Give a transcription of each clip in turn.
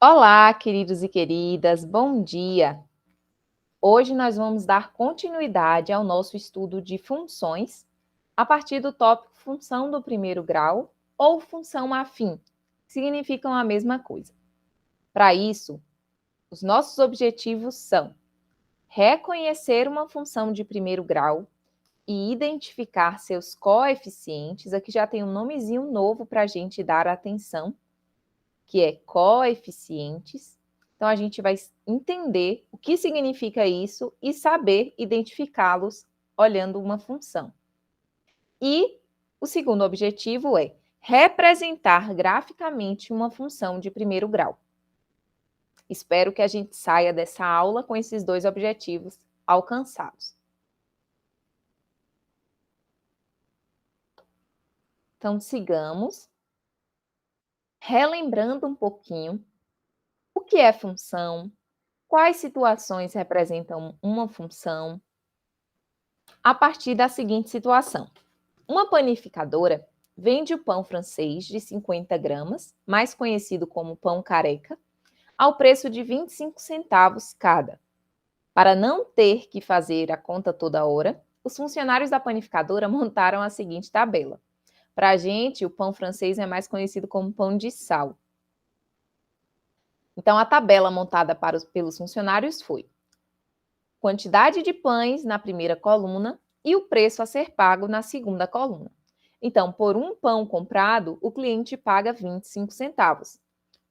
Olá, queridos e queridas, bom dia! Hoje nós vamos dar continuidade ao nosso estudo de funções a partir do tópico função do primeiro grau ou função afim, que significam a mesma coisa. Para isso, os nossos objetivos são reconhecer uma função de primeiro grau e identificar seus coeficientes. Aqui já tem um nomezinho novo para a gente dar atenção, que é coeficientes. Então, a gente vai entender o que significa isso e saber identificá-los olhando uma função. E o segundo objetivo é representar graficamente uma função de primeiro grau. Espero que a gente saia dessa aula com esses dois objetivos alcançados. Então, sigamos. Relembrando um pouquinho o que é função, quais situações representam uma função, a partir da seguinte situação. Uma panificadora vende o pão francês de 50 gramas, mais conhecido como pão careca, ao preço de 25 centavos cada. Para não ter que fazer a conta toda hora, os funcionários da panificadora montaram a seguinte tabela. Para a gente, o pão francês é mais conhecido como pão de sal. Então, a tabela montada pelos funcionários foi quantidade de pães na primeira coluna e o preço a ser pago na segunda coluna. Então, por um pão comprado, o cliente paga 25 centavos.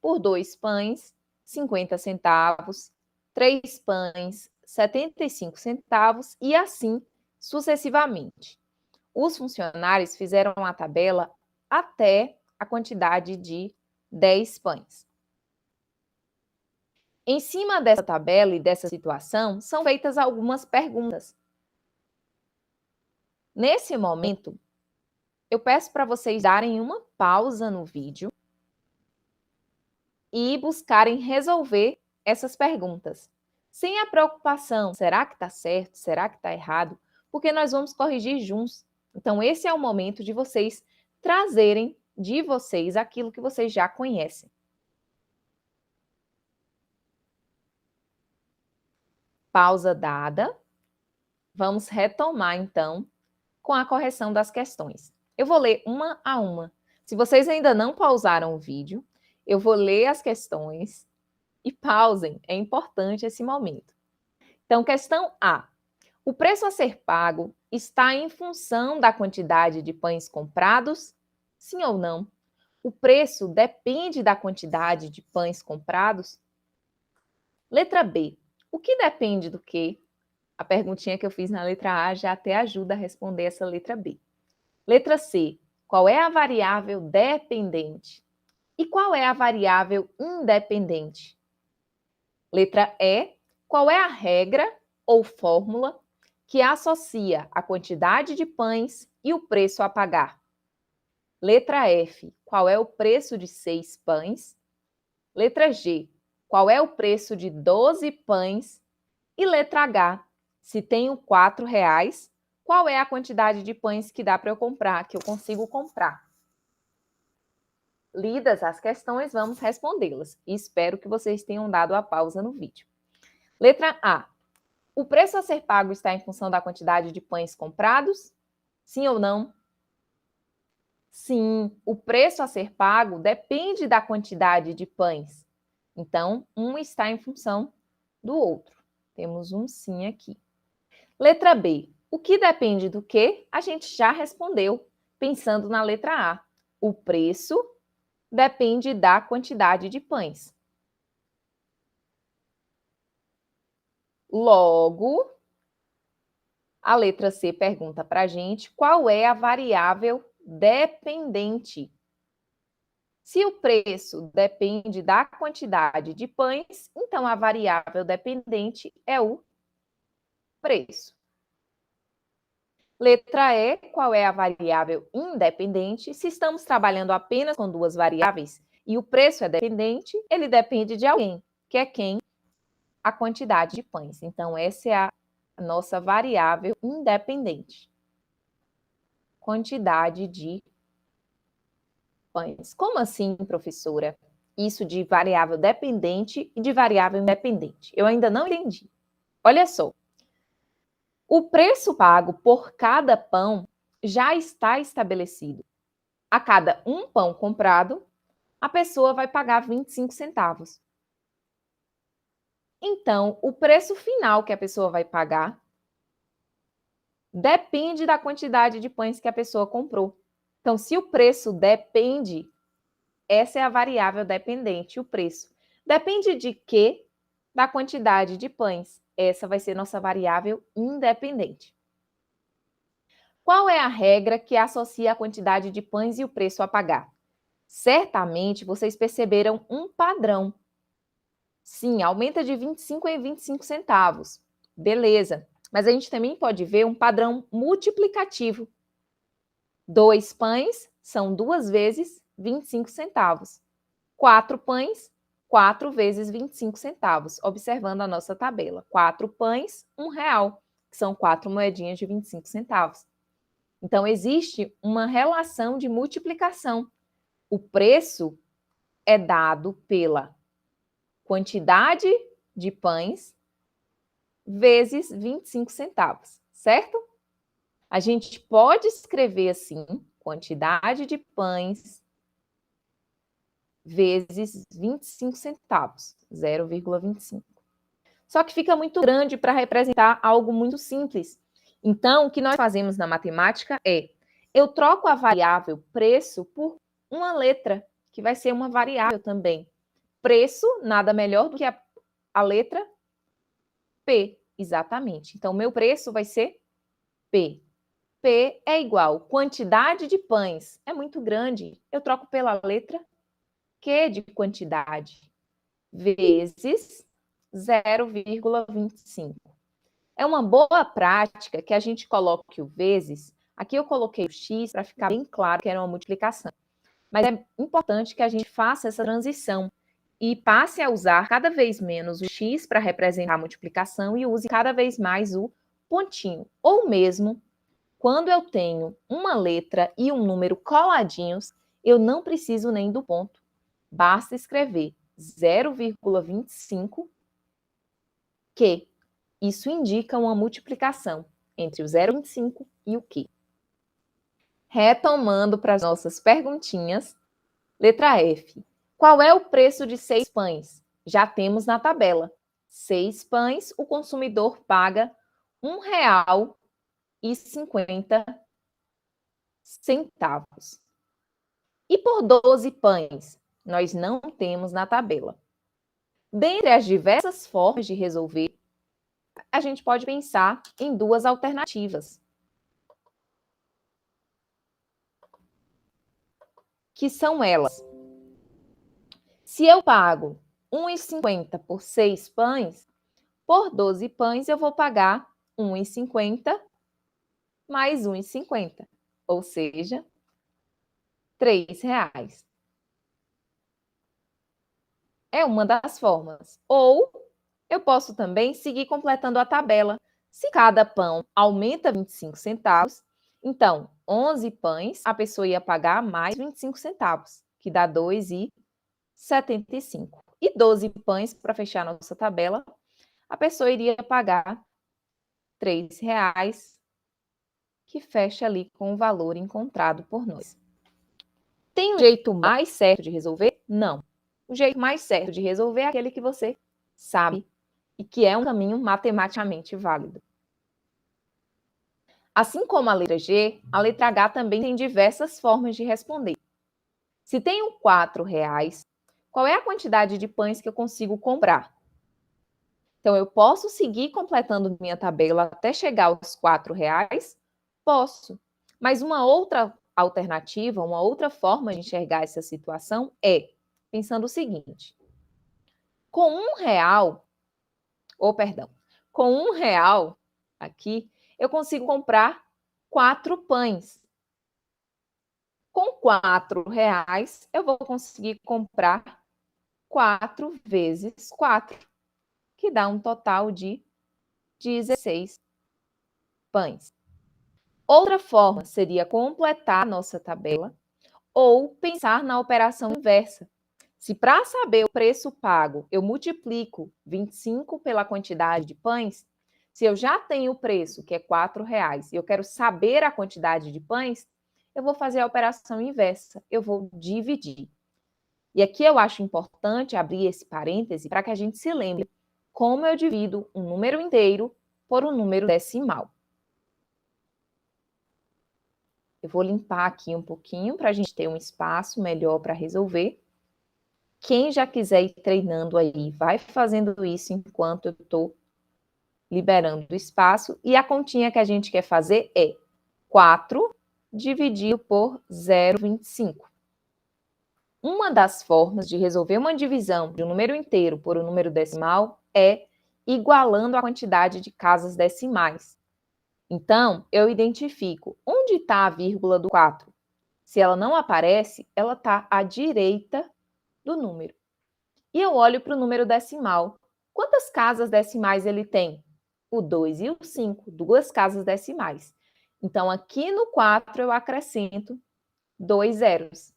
Por 2 pães, 50 centavos. 3 pães, 75 centavos e assim sucessivamente. Os funcionários fizeram a tabela até a quantidade de 10 pães. Em cima dessa tabela e dessa situação, são feitas algumas perguntas. Nesse momento, eu peço para vocês darem uma pausa no vídeo e buscarem resolver essas perguntas. Sem a preocupação, será que está certo? Será que está errado? Porque nós vamos corrigir juntos. Então, esse é o momento de vocês trazerem de vocês aquilo que vocês já conhecem. Pausa dada. Vamos retomar, então, com a correção das questões. Eu vou ler uma a uma. Se vocês ainda não pausaram o vídeo, eu vou ler as questões e pausem, é importante esse momento. Então, questão A. O preço a ser pago está em função da quantidade de pães comprados? Sim ou não? O preço depende da quantidade de pães comprados? Letra B. O que depende do quê? A perguntinha que eu fiz na letra A já até ajuda a responder essa letra B. Letra C. Qual é a variável dependente? E qual é a variável independente? Letra E. Qual é a regra ou fórmula que associa a quantidade de pães e o preço a pagar? Letra F. Qual é o preço de 6 pães? Letra G. Qual é o preço de 12 pães? E letra H. Se tenho R$ 4, qual é a quantidade de pães que dá para eu comprar, que eu consigo comprar? Lidas as questões, vamos respondê-las. E espero que vocês tenham dado a pausa no vídeo. Letra A. O preço a ser pago está em função da quantidade de pães comprados? Sim ou não? Sim, o preço a ser pago depende da quantidade de pães. Então, um está em função do outro. Temos um sim aqui. Letra B. O que depende do quê? A gente já respondeu, pensando na letra A. O preço depende da quantidade de pães. Logo, a letra C pergunta para a gente qual é a variável dependente. Se o preço depende da quantidade de pães, então a variável dependente é o preço. Letra E, qual é a variável independente? Se estamos trabalhando apenas com duas variáveis e o preço é dependente, ele depende de alguém, que é quem? A quantidade de pães. Então, essa é a nossa variável independente. Quantidade de pães. Como assim, professora? isso de variável dependente e de variável independente? Eu ainda não entendi. Olha só. O preço pago por cada pão já está estabelecido. A cada um pão comprado, a pessoa vai pagar 25 centavos. Então, o preço final que a pessoa vai pagar depende da quantidade de pães que a pessoa comprou. Então, se o preço depende, essa é a variável dependente, o preço. Depende de quê? Da quantidade de pães. Essa vai ser nossa variável independente. Qual é a regra que associa a quantidade de pães e o preço a pagar? Certamente vocês perceberam um padrão. Sim, aumenta de 25 em 25 centavos. Beleza. Mas a gente também pode ver um padrão multiplicativo. 2 pães são 2 vezes 25 centavos. 4 pães, 4 vezes 25 centavos. Observando a nossa tabela. 4 pães, R$1, que são 4 moedinhas de 25 centavos. Então, existe uma relação de multiplicação. O preço é dado pela quantidade de pães vezes 25 centavos, certo? A gente pode escrever assim, quantidade de pães vezes 25 centavos, 0,25. Só que fica muito grande para representar algo muito simples. Então, o que nós fazemos na matemática é, eu troco a variável preço por uma letra, que vai ser uma variável também. Preço, nada melhor do que a letra P, exatamente. Então, meu preço vai ser P. P é igual quantidade de pães. É muito grande. Eu troco pela letra Q de quantidade, vezes 0,25. É uma boa prática que a gente coloque o vezes. Aqui eu coloquei o x para ficar bem claro que era uma multiplicação. Mas é importante que a gente faça essa transição e passe a usar cada vez menos o x para representar a multiplicação e use cada vez mais o pontinho. Ou mesmo, quando eu tenho uma letra e um número coladinhos, eu não preciso nem do ponto. Basta escrever 0,25, que isso indica uma multiplicação entre o 0,25 e o Q. Retomando para as nossas perguntinhas, letra F. Qual é o preço de 6 pães? Já temos na tabela. 6 pães, o consumidor paga R$1,50. E por 12 pães? Nós não temos na tabela. Dentre as diversas formas de resolver, a gente pode pensar em duas alternativas, que são elas. Se eu pago R$1,50 por 6 pães, por 12 pães eu vou pagar R$1,50 mais R$1,50, ou seja, R$3. É uma das formas. Ou eu posso também seguir completando a tabela. Se cada pão aumenta 25 centavos, então 11 pães a pessoa ia pagar mais 25 centavos, que dá 2,75. E 12 pães, para fechar nossa tabela, a pessoa iria pagar R$3, que fecha ali com o valor encontrado por nós. Tem um jeito mais certo de resolver? Não. O jeito mais certo de resolver é aquele que você sabe e que é um caminho matematicamente válido. Assim como a letra G, a letra H também tem diversas formas de responder. Se tenho R$4, qual é a quantidade de pães que eu consigo comprar? Então, eu posso seguir completando minha tabela até chegar aos R$4? Posso. Mas uma outra alternativa, uma outra forma de enxergar essa situação é pensando o seguinte: com R$1, com R$1 aqui, eu consigo comprar 4 pães. Com R$4, eu vou conseguir comprar 4 vezes 4, que dá um total de 16 pães. Outra forma seria completar a nossa tabela ou pensar na operação inversa. Se para saber o preço pago, eu multiplico 25 pela quantidade de pães, se eu já tenho o preço, que é R$ 4, e eu quero saber a quantidade de pães, eu vou fazer a operação inversa, eu vou dividir. E aqui eu acho importante abrir esse parêntese para que a gente se lembre como eu divido um número inteiro por um número decimal. Eu vou limpar aqui um pouquinho para a gente ter um espaço melhor para resolver. Quem já quiser ir treinando aí, vai fazendo isso enquanto eu estou liberando o espaço. E a continha que a gente quer fazer é 4 dividido por 0,25. Uma das formas de resolver uma divisão de um número inteiro por um número decimal é igualando a quantidade de casas decimais. Então, eu identifico onde está a vírgula do 4. Se ela não aparece, ela está à direita do número. E eu olho para o número decimal. Quantas casas decimais ele tem? O 2 e o 5, duas casas decimais. Então, aqui no 4 eu acrescento 2 zeros.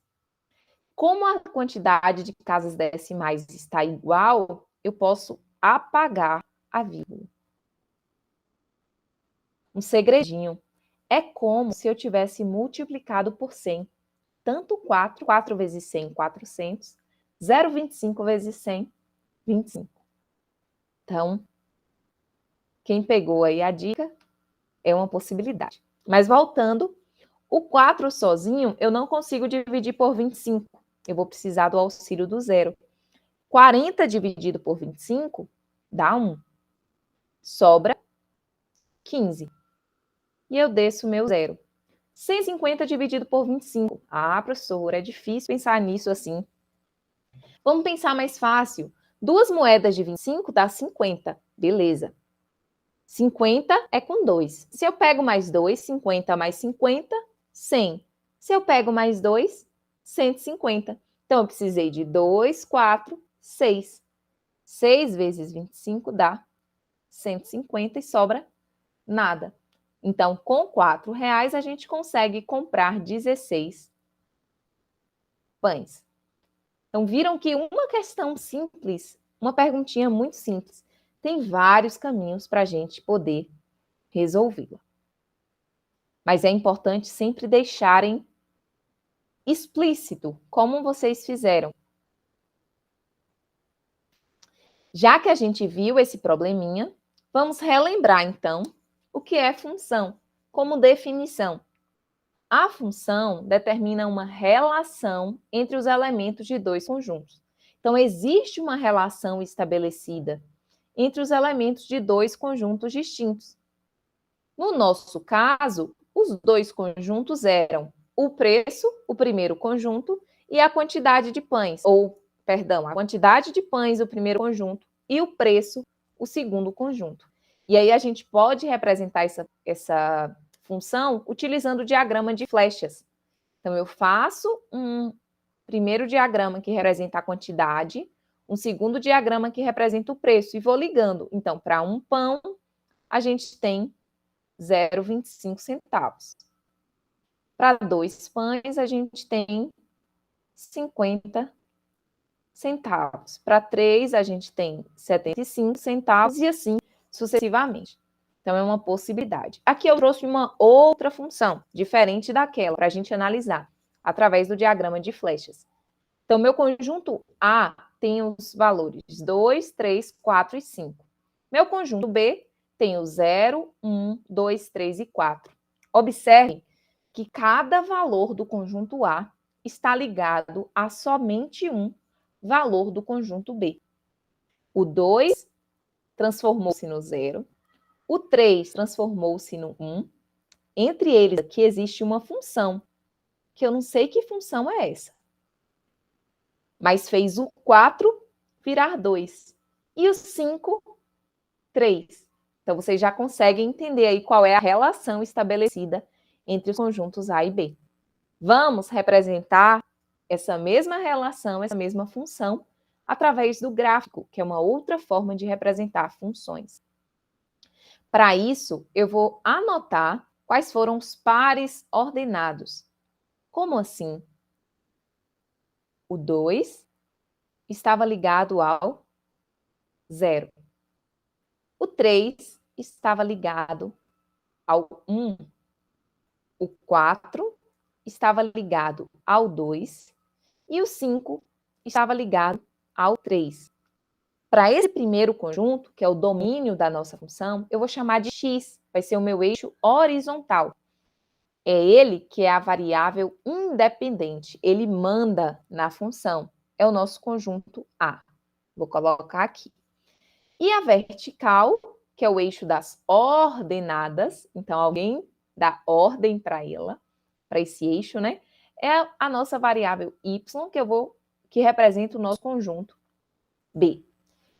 Como a quantidade de casas decimais está igual, eu posso apagar a vírgula. Um segredinho. É como se eu tivesse multiplicado por 100. Tanto 4 vezes 100, 400. 0,25 vezes 100, 25. Então, quem pegou aí a dica é uma possibilidade. Mas voltando, o 4 sozinho eu não consigo dividir por 25. Eu vou precisar do auxílio do zero. 40 dividido por 25 dá 1. Sobra 15. E eu desço o meu zero. 150 dividido por 25. Ah, professora, é difícil pensar nisso assim. Vamos pensar mais fácil. 2 moedas de 25 dá 50. Beleza. 50 é com 2. Se eu pego mais 2, 50 mais 50, 100. Se eu pego mais 2, 150. Então, eu precisei de 2, 4, 6. 6 vezes 25 dá 150 e sobra nada. Então, com R$ 4 a gente consegue comprar 16 pães. Então, viram que uma questão simples, uma perguntinha muito simples, tem vários caminhos para a gente poder resolvê-la. Mas é importante sempre deixarem explícito como vocês fizeram. Já que a gente viu esse probleminha, vamos relembrar então o que é função, como definição. A função determina uma relação entre os elementos de dois conjuntos. Então, existe uma relação estabelecida entre os elementos de dois conjuntos distintos. No nosso caso, os dois conjuntos eram o preço, o primeiro conjunto, e a quantidade de pães, a quantidade de pães, o primeiro conjunto, e o preço, o segundo conjunto. E aí a gente pode representar essa função utilizando o diagrama de flechas. Então, eu faço um primeiro diagrama que representa a quantidade, um segundo diagrama que representa o preço, e vou ligando. Então, para um pão, a gente tem 0,25 centavos. Para 2 pães, a gente tem 50 centavos. Para 3, a gente tem 75 centavos e assim sucessivamente. Então, é uma possibilidade. Aqui eu trouxe uma outra função, diferente daquela, para a gente analisar, através do diagrama de flechas. Então, meu conjunto A tem os valores 2, 3, 4 e 5. Meu conjunto B tem o 0, 1, 2, 3 e 4. Observe que cada valor do conjunto A está ligado a somente um valor do conjunto B. O 2 transformou-se no 0, o 3 transformou-se no 1. Entre eles aqui existe uma função, que eu não sei que função é essa, mas fez o 4 virar 2 e o 5, 3. Então, vocês já conseguem entender aí qual é a relação estabelecida entre os conjuntos A e B. Vamos representar essa mesma relação, essa mesma função, através do gráfico, que é uma outra forma de representar funções. Para isso, eu vou anotar quais foram os pares ordenados. Como assim? O 2 estava ligado ao 0. O 3 estava ligado ao 1. O 4 estava ligado ao 2. E o 5 estava ligado ao 3. Para esse primeiro conjunto, que é o domínio da nossa função, eu vou chamar de x, vai ser o meu eixo horizontal. É ele que é a variável independente, ele manda na função. É o nosso conjunto A. Vou colocar aqui. E a vertical, que é o eixo das ordenadas, então alguém dá ordem para ela, para esse eixo, né? É a nossa variável y, que representa o nosso conjunto B.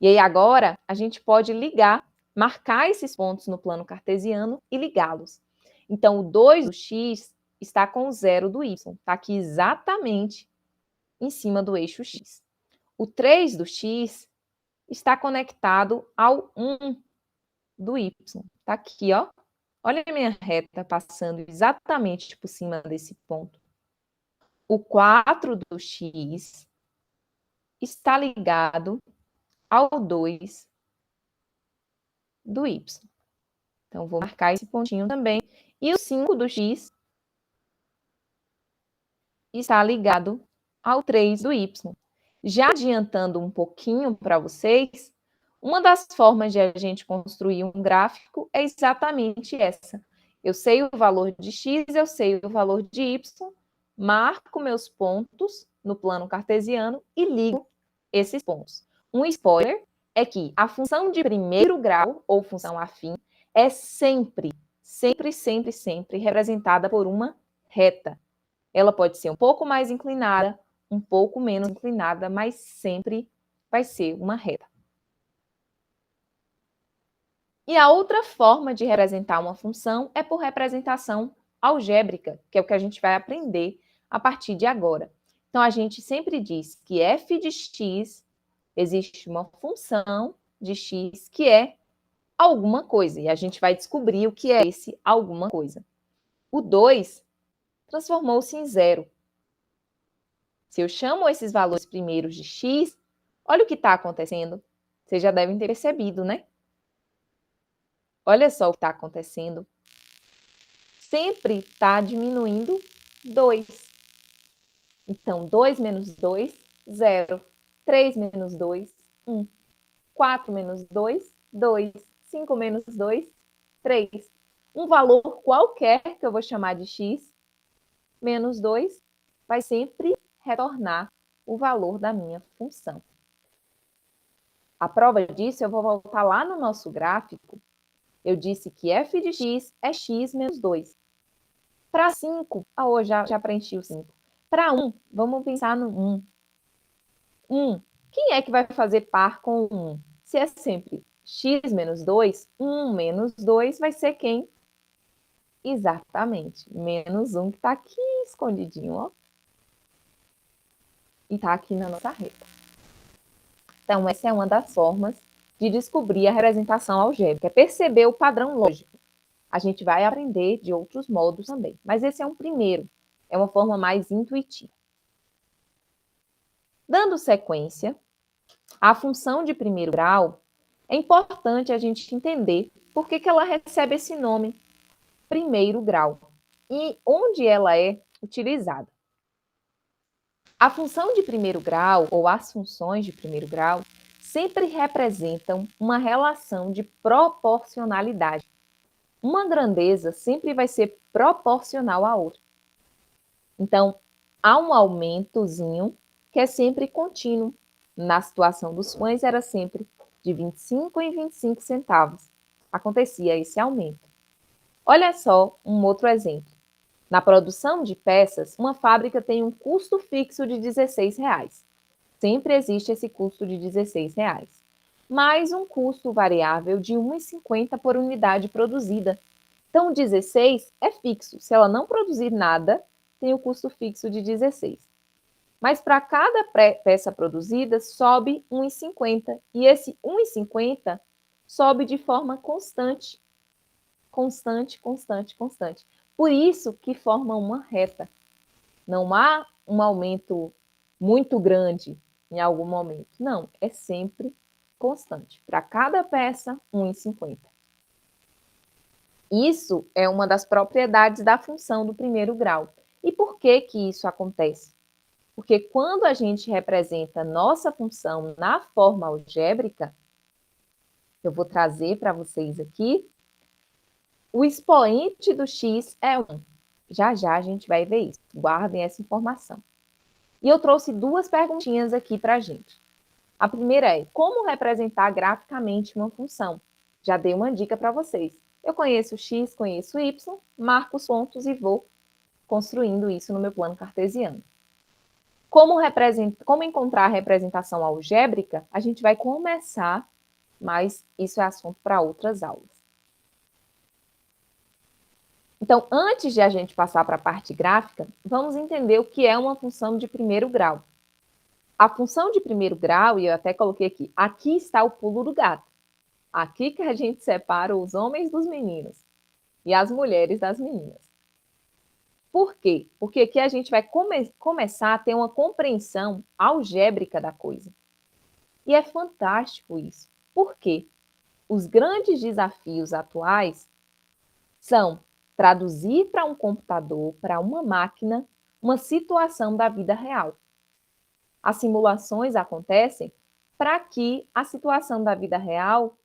E aí agora a gente pode ligar, marcar esses pontos no plano cartesiano e ligá-los. Então o 2 do x está com o 0 do y, está aqui exatamente em cima do eixo x. O 3 do x está conectado ao 1 do y. Está aqui, ó. Olha a minha reta passando exatamente por cima desse ponto. O 4 do x está ligado ao 2 do y. Então, vou marcar esse pontinho também. E o 5 do x está ligado ao 3 do y. Já adiantando um pouquinho para vocês, uma das formas de a gente construir um gráfico é exatamente essa. Eu sei o valor de x, eu sei o valor de y, marco meus pontos no plano cartesiano e ligo esses pontos. Um spoiler é que a função de primeiro grau, ou função afim, é sempre representada por uma reta. Ela pode ser um pouco mais inclinada, um pouco menos inclinada, mas sempre vai ser uma reta. E a outra forma de representar uma função é por representação algébrica, que é o que a gente vai aprender a partir de agora. Então, a gente sempre diz que f de x existe uma função de x que é alguma coisa, e a gente vai descobrir o que é esse alguma coisa. O 2 transformou-se em 0. Se eu chamo esses valores primeiros de x, olha o que está acontecendo. Vocês já devem ter percebido, né? Olha só o que está acontecendo. Sempre está diminuindo 2. Então, 2 menos 2, 0. 3 menos 2, 1. 4 menos 2, 2. 5 menos 2, 3. Um valor qualquer, que eu vou chamar de x, menos 2, vai sempre retornar o valor da minha função. A prova disso, eu vou voltar lá no nosso gráfico. Eu disse que f de x é x menos 2. Para 5, já preenchi o 5. Para 1, vamos pensar no 1. 1, quem é que vai fazer par com o 1? Se é sempre x menos 2, 1 menos 2 vai ser quem? Exatamente, menos 1, que está aqui escondidinho, ó. E está aqui na nossa reta. Então, essa é uma das formas de descobrir a representação algébrica, é perceber o padrão lógico. A gente vai aprender de outros modos também, mas esse é um primeiro, é uma forma mais intuitiva. Dando sequência, a função de primeiro grau, é importante a gente entender por que ela recebe esse nome, primeiro grau, e onde ela é utilizada. A função de primeiro grau, ou as funções de primeiro grau, sempre representam uma relação de proporcionalidade. Uma grandeza sempre vai ser proporcional à outra. Então, há um aumentozinho que é sempre contínuo. Na situação dos pães, era sempre de 25 em 25 centavos. Acontecia esse aumento. Olha só um outro exemplo. Na produção de peças, uma fábrica tem um custo fixo de R$16. Sempre existe esse custo de R$16. Mais um custo variável de R$1,50 por unidade produzida. Então, o 16 é fixo. Se ela não produzir nada, tem o custo fixo de 16. Mas para cada peça produzida, sobe R$1,50. E esse R$1,50 sobe de forma constante. Constante. Por isso que forma uma reta. Não há um aumento muito grande em algum momento. Não, é sempre constante. Para cada peça, 1,50. Isso é uma das propriedades da função do primeiro grau. E por que que isso acontece? Porque quando a gente representa nossa função na forma algébrica, eu vou trazer para vocês aqui, o expoente do x é 1. Já já a gente vai ver isso. Guardem essa informação. E eu trouxe duas perguntinhas aqui para a gente. A primeira é, como representar graficamente uma função? Já dei uma dica para vocês. Eu conheço x, conheço y, marco os pontos e vou construindo isso no meu plano cartesiano. Como encontrar a representação algébrica? A gente vai começar, mas isso é assunto para outras aulas. Então, antes de a gente passar para a parte gráfica, vamos entender o que é uma função de primeiro grau. A função de primeiro grau, e eu até coloquei aqui está o pulo do gato. Aqui que a gente separa os homens dos meninos e as mulheres das meninas. Por quê? Porque aqui a gente vai começar a ter uma compreensão algébrica da coisa. E é fantástico isso. Por quê? Os grandes desafios atuais são traduzir para um computador, para uma máquina, uma situação da vida real. As simulações acontecem para que a situação da vida real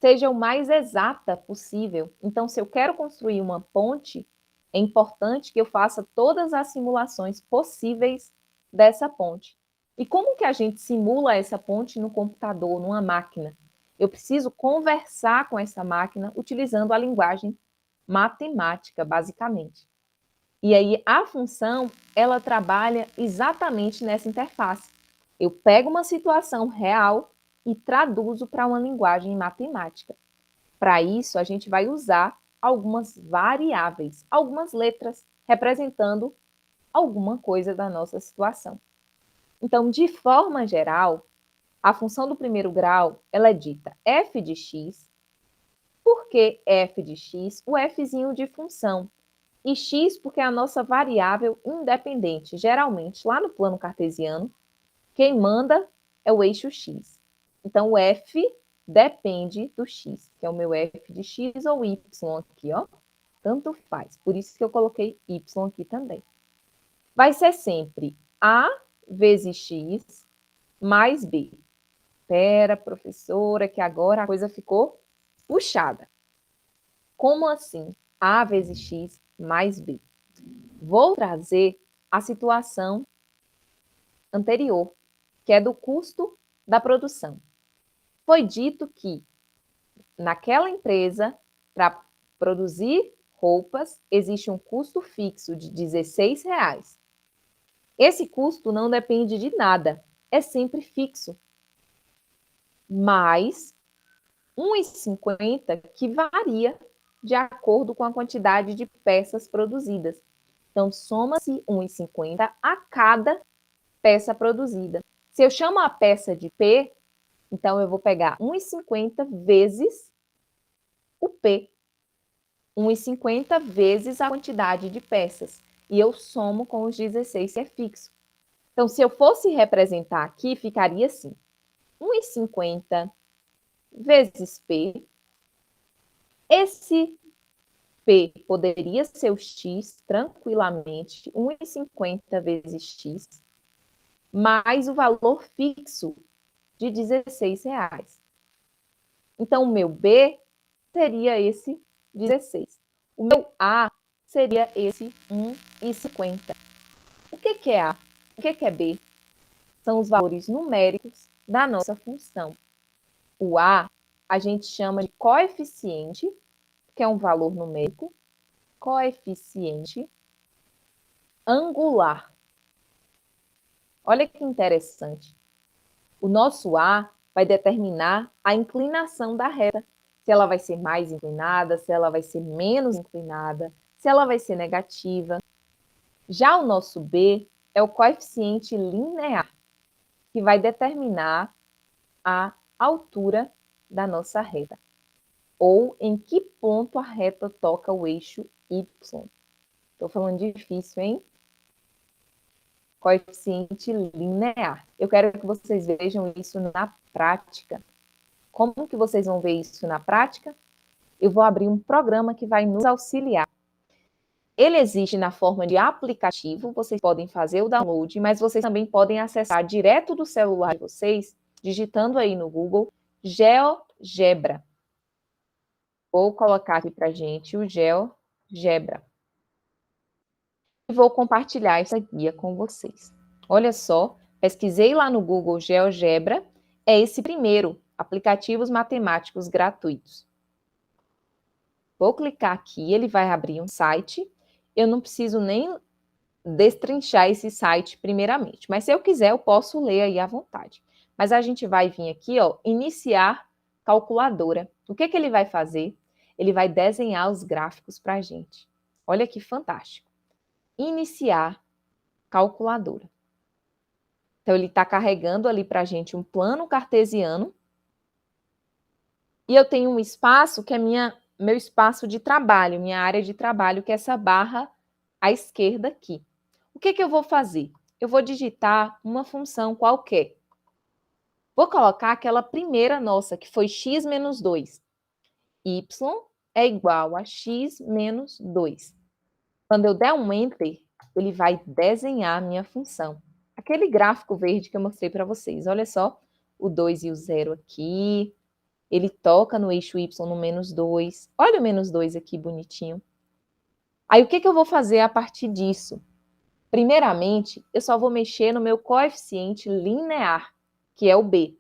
seja o mais exata possível. Então, se eu quero construir uma ponte, é importante que eu faça todas as simulações possíveis dessa ponte. E como que a gente simula essa ponte no computador, numa máquina? Eu preciso conversar com essa máquina utilizando a linguagem matemática, basicamente. E aí a função, ela trabalha exatamente nessa interface. Eu pego uma situação real e traduzo para uma linguagem matemática. Para isso, a gente vai usar algumas variáveis, algumas letras, representando alguma coisa da nossa situação. Então, de forma geral, a função do primeiro grau, ela é dita f de x. Por que f de x? O fzinho de função. E x porque é a nossa variável independente. Geralmente, lá no plano cartesiano, quem manda é o eixo x. Então, o f depende do x, que é o meu f de x ou y aqui, ó. Tanto faz. Por isso que eu coloquei y aqui também. Vai ser sempre a vezes x mais b. Espera, professora, que agora a coisa ficou puxada. Como assim? A vezes x mais b. Vou trazer a situação anterior, que é do custo da produção. Foi dito que naquela empresa, para produzir roupas, existe um custo fixo de R$16. Esse custo não depende de nada, é sempre fixo. Mais R$1,50 que varia de acordo com a quantidade de peças produzidas. Então, soma-se R$1,50 a cada peça produzida. Se eu chamo a peça de P, então eu vou pegar 1,50 vezes o P. 1,50 vezes a quantidade de peças. E eu somo com os 16, que é fixo. Então, se eu fosse representar aqui, ficaria assim. 1,50 vezes P. Esse P poderia ser o X tranquilamente. 1,50 vezes X. Mais o valor fixo de R$16. Então, o meu B seria esse 16. O meu A seria esse 1,50. O que é A? O que é B? São os valores numéricos da nossa função. O A a gente chama de coeficiente, que é um valor numérico, coeficiente angular. Olha que interessante. O nosso A vai determinar a inclinação da reta. Se ela vai ser mais inclinada, se ela vai ser menos inclinada, se ela vai ser negativa. Já o nosso B é o coeficiente linear, que vai determinar a altura da nossa reta, ou em que ponto a reta toca o eixo Y. Estou falando difícil, hein? coeficiente linear. Eu quero que vocês vejam isso na prática. Como que vocês vão ver isso na prática? Eu vou abrir um programa que vai nos auxiliar. Ele existe na forma de aplicativo, vocês podem fazer o download, mas vocês também podem acessar direto do celular de vocês, digitando aí no Google GeoGebra. Vou colocar aqui para a gente o GeoGebra. E vou compartilhar essa guia com vocês. Olha só, pesquisei lá no Google GeoGebra, é esse primeiro, aplicativos matemáticos gratuitos. Vou clicar aqui, ele vai abrir um site. Eu não preciso nem destrinchar esse site primeiramente, mas se eu quiser, eu posso ler aí à vontade. Mas a gente vai vir aqui, ó, iniciar calculadora. O que que ele vai fazer? Ele vai desenhar os gráficos para a gente. Olha que fantástico. Iniciar calculadora. Então, ele está carregando ali para a gente um plano cartesiano. E eu tenho um espaço que é meu espaço de trabalho, minha área de trabalho, que é essa barra à esquerda aqui. O que que eu vou fazer? Eu vou digitar uma função qualquer. Vou colocar aquela primeira nossa, que foi x menos 2. Y é igual a x menos 2. Quando eu der um Enter, ele vai desenhar a minha função. Aquele gráfico verde que eu mostrei para vocês. Olha só, o 2 e o 0 aqui. Ele toca no eixo Y no menos 2. Olha o menos 2 aqui, bonitinho. Aí, o que que eu vou fazer a partir disso? Primeiramente, eu só vou mexer no meu coeficiente linear, que é o b.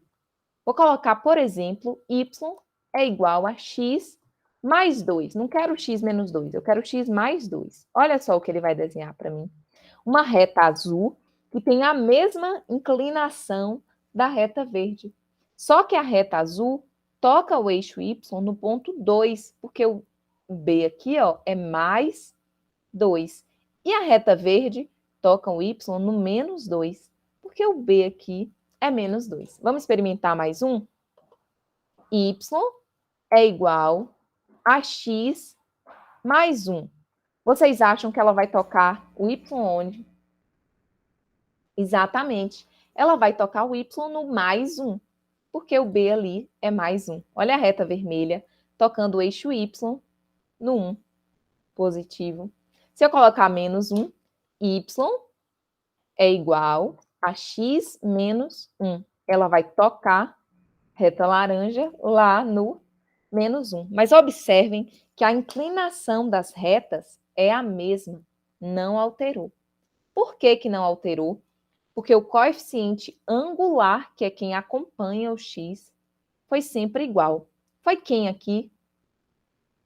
Vou colocar, por exemplo, y é igual a x mais 2. Não quero x menos 2, eu quero x mais 2. Olha só o que ele vai desenhar para mim. Uma reta azul que tem a mesma inclinação da reta verde. Só que a reta azul toca o eixo y no ponto 2, porque o b aqui, ó, é mais 2. E a reta verde toca o y no menos 2, porque o b aqui é menos 2. Vamos experimentar mais um? Y é igual a x mais 1. Vocês acham que ela vai tocar o y onde? Exatamente. Ela vai tocar o y no mais 1, porque o b ali é mais 1. Olha a reta vermelha tocando o eixo y no 1, positivo. Se eu colocar menos 1, y é igual a x menos 1. Ela vai tocar reta laranja lá no menos 1. Mas observem que a inclinação das retas é a mesma, não alterou. Por que que não alterou? Porque o coeficiente angular, que é quem acompanha o x, foi sempre igual. Foi quem aqui?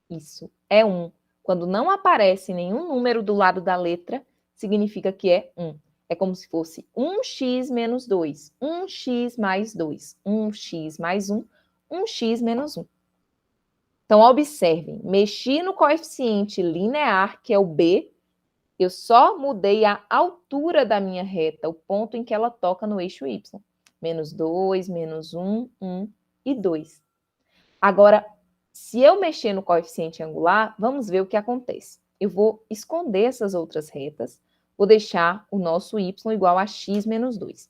Isso, é 1. Quando não aparece nenhum número do lado da letra, significa que é 1. É como se fosse 1x menos 2, 1x mais 2, 1x mais 1, 1x menos 1. Então, observem, mexi no coeficiente linear, que é o b, eu só mudei a altura da minha reta, o ponto em que ela toca no eixo y. Menos 2, menos 1, 1 e 2. Agora, se eu mexer no coeficiente angular, vamos ver o que acontece. Eu vou esconder essas outras retas, vou deixar o nosso y igual a x menos 2.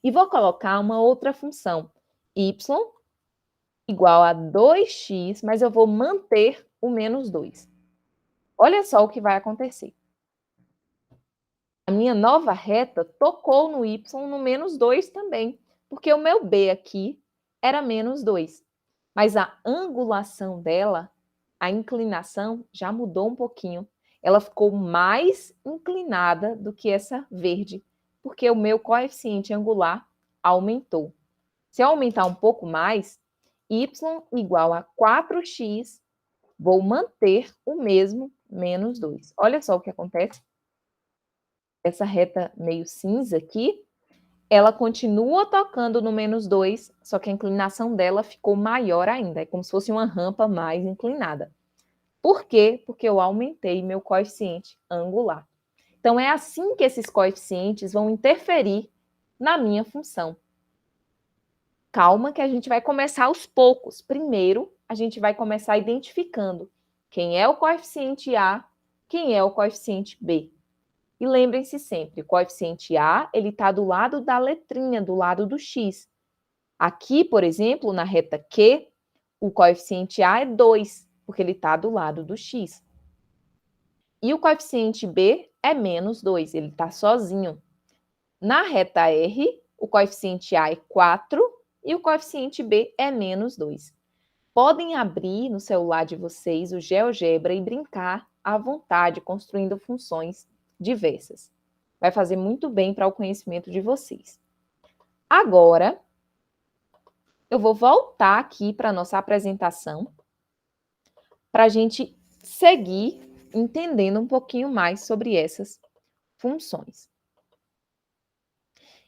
E vou colocar uma outra função, y igual a 2x, mas eu vou manter o menos 2. Olha só o que vai acontecer. A minha nova reta tocou no y no menos 2 também, porque o meu b aqui era menos 2. Mas a angulação dela, a inclinação, já mudou um pouquinho. Ela ficou mais inclinada do que essa verde, porque o meu coeficiente angular aumentou. Se eu aumentar um pouco mais, y igual a 4x, vou manter o mesmo menos 2. Olha só o que acontece. Essa reta meio cinza aqui, ela continua tocando no menos 2, só que a inclinação dela ficou maior ainda. É como se fosse uma rampa mais inclinada. Por quê? Porque eu aumentei meu coeficiente angular. Então, é assim que esses coeficientes vão interferir na minha função. Calma que a gente vai começar aos poucos. Primeiro, a gente vai começar identificando quem é o coeficiente A, quem é o coeficiente B. E lembrem-se sempre, o coeficiente A, ele está do lado da letrinha, do lado do x. Aqui, por exemplo, na reta Q, o coeficiente A é 2, porque ele está do lado do x. E o coeficiente B é menos 2, ele está sozinho. Na reta R, o coeficiente A é 4 e o coeficiente B é menos 2. Podem abrir no celular de vocês o GeoGebra e brincar à vontade, construindo funções diversas. Vai fazer muito bem para o conhecimento de vocês. Agora, eu vou voltar aqui para a nossa apresentação para a gente seguir entendendo um pouquinho mais sobre essas funções.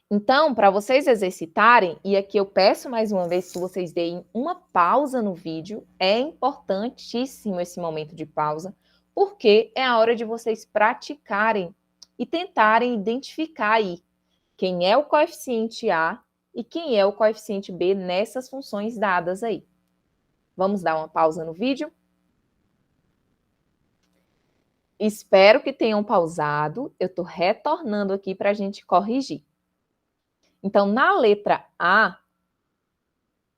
Então, para vocês exercitarem, e aqui eu peço mais uma vez que vocês deem uma pausa no vídeo, é importantíssimo esse momento de pausa, porque é a hora de vocês praticarem e tentarem identificar aí quem é o coeficiente A e quem é o coeficiente B nessas funções dadas aí. Vamos dar uma pausa no vídeo? Espero que tenham pausado, eu estou retornando aqui para a gente corrigir. Então, na letra A,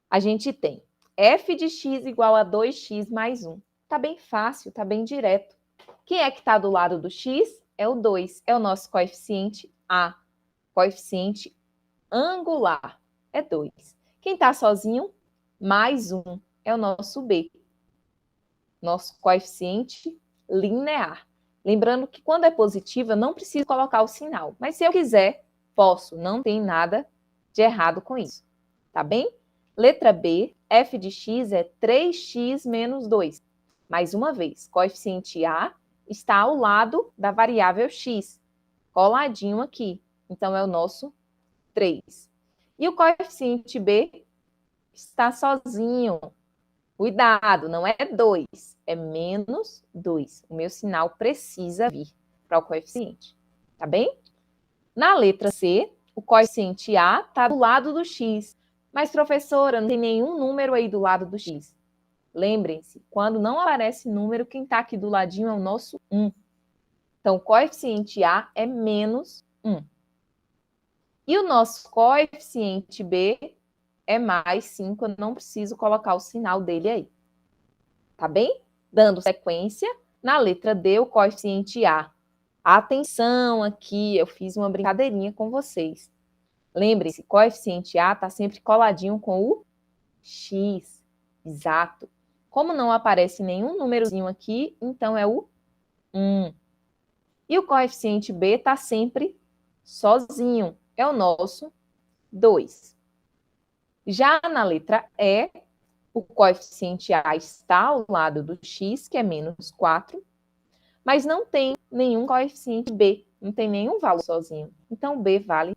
a gente tem f de x igual a 2x mais 1. Está bem fácil, está bem direto. Quem é que está do lado do x? É o 2, é o nosso coeficiente A. Coeficiente angular é 2. Quem está sozinho? Mais 1, é o nosso B. Nosso coeficiente linear. Lembrando que quando é positiva, não preciso colocar o sinal. Mas se eu quiser, posso. Não tem nada de errado com isso. Tá bem? Letra B, f de x é 3x menos 2. Mais uma vez, coeficiente A está ao lado da variável x. Coladinho aqui. Então, é o nosso 3. E o coeficiente B está sozinho. Cuidado, não é 2, é menos 2. O meu sinal precisa vir para o coeficiente, tá bem? Na letra C, o coeficiente A está do lado do x. Mas, professora, não tem nenhum número aí do lado do x. Lembrem-se, quando não aparece número, quem está aqui do ladinho é o nosso 1. Então, o coeficiente A é menos 1. E o nosso coeficiente B é mais 5, eu não preciso colocar o sinal dele aí. Tá bem? Dando sequência, na letra D, o coeficiente A. Atenção aqui, eu fiz uma brincadeirinha com vocês. Lembre-se, coeficiente A está sempre coladinho com o x. Exato. Como não aparece nenhum númerozinho aqui, então é o 1. E o coeficiente B está sempre sozinho. É o nosso 2. Já na letra E, o coeficiente A está ao lado do x, que é menos 4, mas não tem nenhum coeficiente B, não tem nenhum valor sozinho. Então, B vale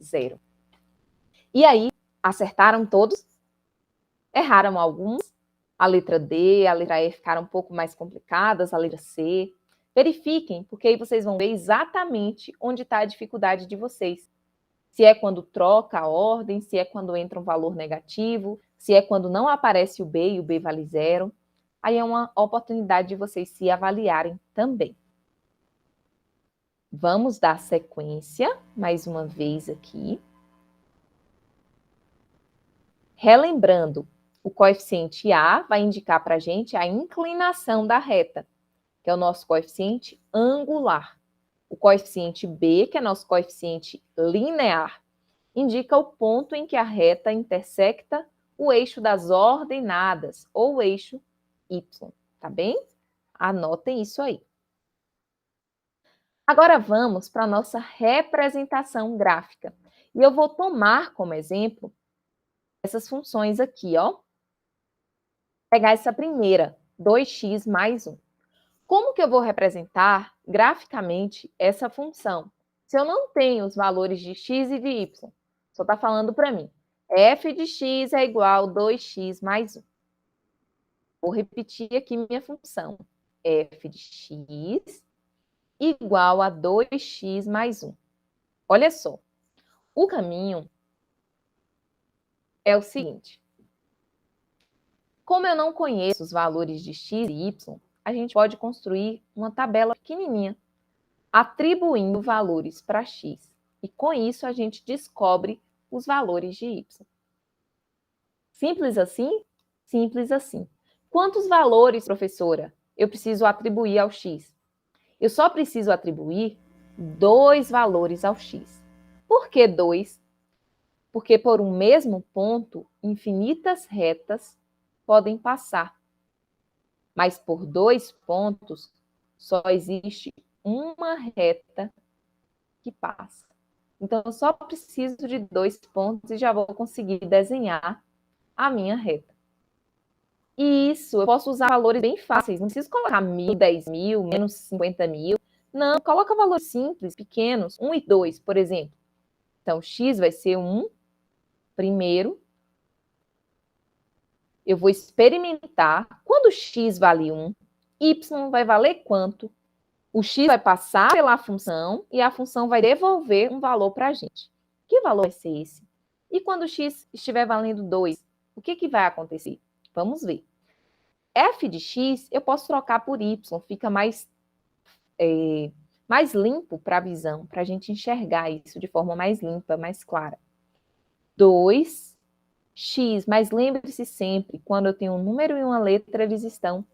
0. E aí, acertaram todos? Erraram alguns? A letra D, a letra E ficaram um pouco mais complicadas, a letra C. Verifiquem, porque aí vocês vão ver exatamente onde está a dificuldade de vocês. Se é quando troca a ordem, se é quando entra um valor negativo, se é quando não aparece o B e o B vale 0. Aí é uma oportunidade de vocês se avaliarem também. Vamos dar sequência, mais uma vez aqui. Relembrando, o coeficiente A vai indicar para a gente a inclinação da reta, que é o nosso coeficiente angular. O coeficiente B, que é nosso coeficiente linear, indica o ponto em que a reta intersecta o eixo das ordenadas, ou o eixo Y, tá bem? Anotem isso aí. Agora vamos para a nossa representação gráfica. E eu vou tomar como exemplo essas funções aqui, ó. Pegar essa primeira, 2x mais 1. Como que eu vou representar graficamente essa função? Se eu não tenho os valores de x e de y, só está falando para mim, f de x é igual a 2x mais 1. Vou repetir aqui minha função. F de x igual a 2x mais 1. Olha só, o caminho é o seguinte. Como eu não conheço os valores de x e y, a gente pode construir uma tabela pequenininha. atribuindo valores para x. E com isso a gente descobre os valores de y. Simples assim? Simples assim. Quantos valores, professora, eu preciso atribuir ao x? Eu só preciso atribuir 2 valores ao x. Por que 2? Porque por um mesmo ponto, infinitas retas podem passar. Mas por 2 pontos, só existe uma reta que passa. Então, eu só preciso de 2 pontos e já vou conseguir desenhar a minha reta. E isso, eu posso usar valores bem fáceis. Não preciso colocar 1.000, 10.000, menos 50.000. Não, coloca valores simples, pequenos, 1 e 2, por exemplo. Então, x vai ser 1, primeiro. Eu vou experimentar. Quando x vale 1, y vai valer quanto? O x vai passar pela função e a função vai devolver um valor para a gente. Que valor vai ser esse? E quando o x estiver valendo 2, o que vai acontecer? Vamos ver. F de x eu posso trocar por y, fica mais limpo para a visão, para a gente enxergar isso de forma mais limpa, mais clara. 2x, mas lembre-se sempre, quando eu tenho um número e uma letra, eles estão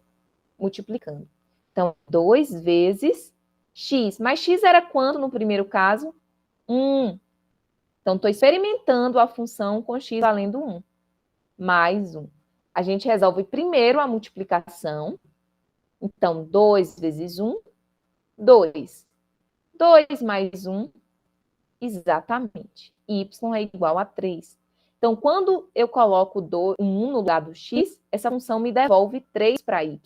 multiplicando. Então, 2 vezes x. Mas x era quanto no primeiro caso? 1. Então, estou experimentando a função com x valendo 1. Mais 1. A gente resolve primeiro a multiplicação. Então, 2 vezes 1, 2. 2 mais 1, exatamente. Y é igual a 3. Então, quando eu coloco 1 no lugar do x, essa função me devolve 3 para y.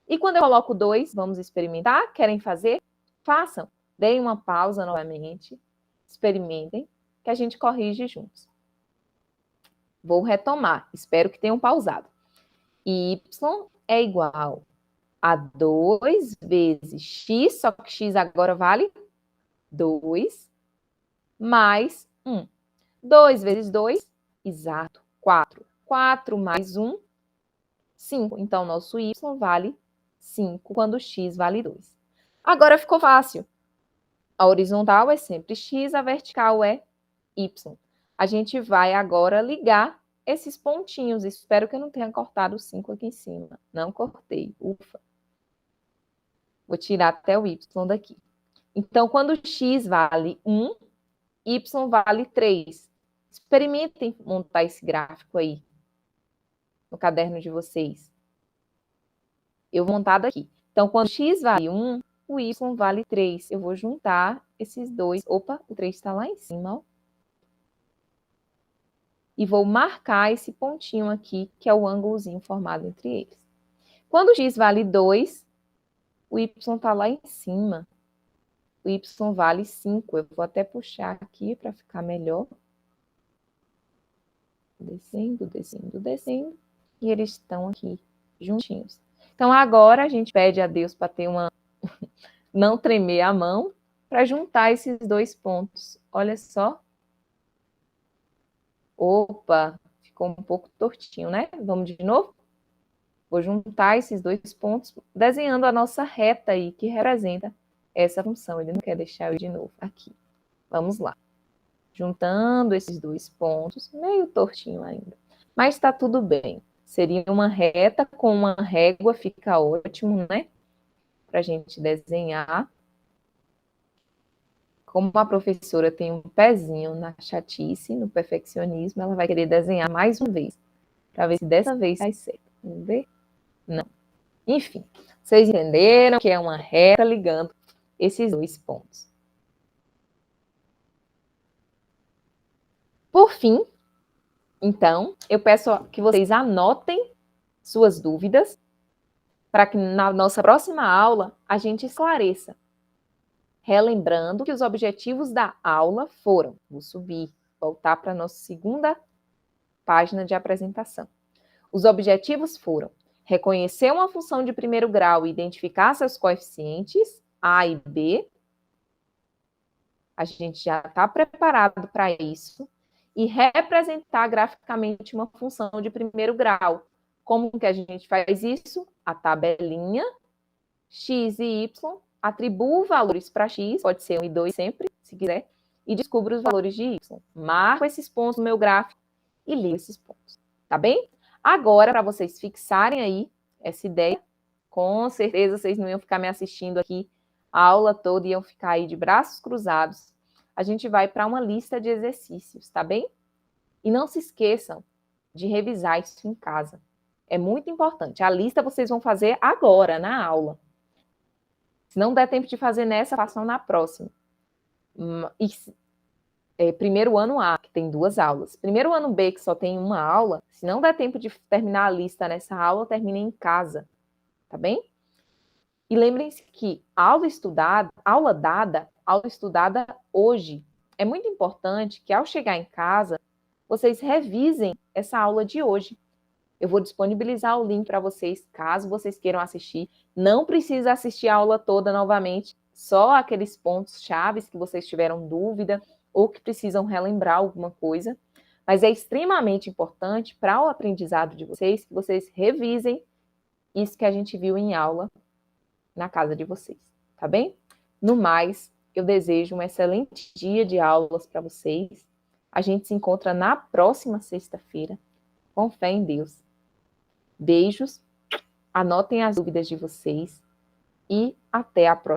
E quando eu coloco 2, vamos experimentar? Querem fazer? Façam. Deem uma pausa novamente. Experimentem, que a gente corrige juntos. Vou retomar. Espero que tenham pausado. Y é igual a 2 vezes x, só que x agora vale 2, mais 1. 2 vezes 2, exato, 4. 4 mais 1, 5. Então, nosso y vale 5 quando x vale 2. Agora ficou fácil. A horizontal é sempre x, a vertical é y. A gente vai agora ligar esses pontinhos. Espero que eu não tenha cortado o 5 aqui em cima. Não cortei, ufa. Vou tirar até o y daqui. Então, quando x vale 1, y vale 3. Experimentem montar esse gráfico aí no caderno de vocês. Eu vou montar daqui. Então, quando x vale 1, o y vale 3. Eu vou juntar esses dois. Opa, o 3 está lá em cima, ó. E vou marcar esse pontinho aqui, que é o ângulozinho formado entre eles. Quando x vale 2, o y está lá em cima. O y vale 5. Eu vou até puxar aqui para ficar melhor. Descendo, descendo, descendo. E eles estão aqui juntinhos. Então, agora a gente pede a Deus para ter uma... não tremer a mão, para juntar esses dois pontos. Olha só. Opa, ficou um pouco tortinho, né? Vamos de novo? Vou juntar esses dois pontos, desenhando a nossa reta aí, que representa essa função. Ele não quer deixar eu ir de novo aqui. Vamos lá. Juntando esses dois pontos, meio tortinho ainda. Mas está tudo bem. Seria uma reta com uma régua, fica ótimo, né? Para a gente desenhar. Como a professora tem um pezinho na chatice, no perfeccionismo, ela vai querer desenhar mais uma vez, para ver se dessa vez sai certo. Vamos ver? Não. Enfim, vocês entenderam que é uma reta ligando esses dois pontos. Por fim, então, eu peço que vocês anotem suas dúvidas, para que na nossa próxima aula a gente esclareça. Relembrando que os objetivos da aula foram, vou subir, voltar para a nossa segunda página de apresentação. Os objetivos foram reconhecer uma função de primeiro grau e identificar seus coeficientes, A e B. A gente já está preparado para isso. E representar graficamente uma função de primeiro grau. Como que a gente faz isso? A tabelinha, x e y, atribuo valores para x, pode ser 1 e 2 sempre, se quiser, e descubro os valores de y. Marco esses pontos no meu gráfico e ligo esses pontos, tá bem? Agora, para vocês fixarem aí essa ideia, com certeza vocês não iam ficar me assistindo aqui a aula toda, iam ficar aí de braços cruzados. A gente vai para uma lista de exercícios, tá bem? E não se esqueçam de revisar isso em casa. É muito importante. A lista vocês vão fazer agora, na aula. Se não der tempo de fazer nessa, façam na próxima. Primeiro ano A, que tem 2 aulas. Primeiro ano B, que só tem 1 aula. Se não der tempo de terminar a lista nessa aula, termine em casa. Tá bem? E lembrem-se que aula estudada hoje. É muito importante que ao chegar em casa, vocês revisem essa aula de hoje. Eu vou disponibilizar o link para vocês, caso vocês queiram assistir. Não precisa assistir a aula toda novamente, só aqueles pontos chaves que vocês tiveram dúvida ou que precisam relembrar alguma coisa. Mas é extremamente importante para o aprendizado de vocês que vocês revisem isso que a gente viu em aula na casa de vocês, tá bem? No mais, eu desejo um excelente dia de aulas para vocês. A gente se encontra na próxima sexta-feira. Com fé em Deus. Beijos, anotem as dúvidas de vocês e até a próxima.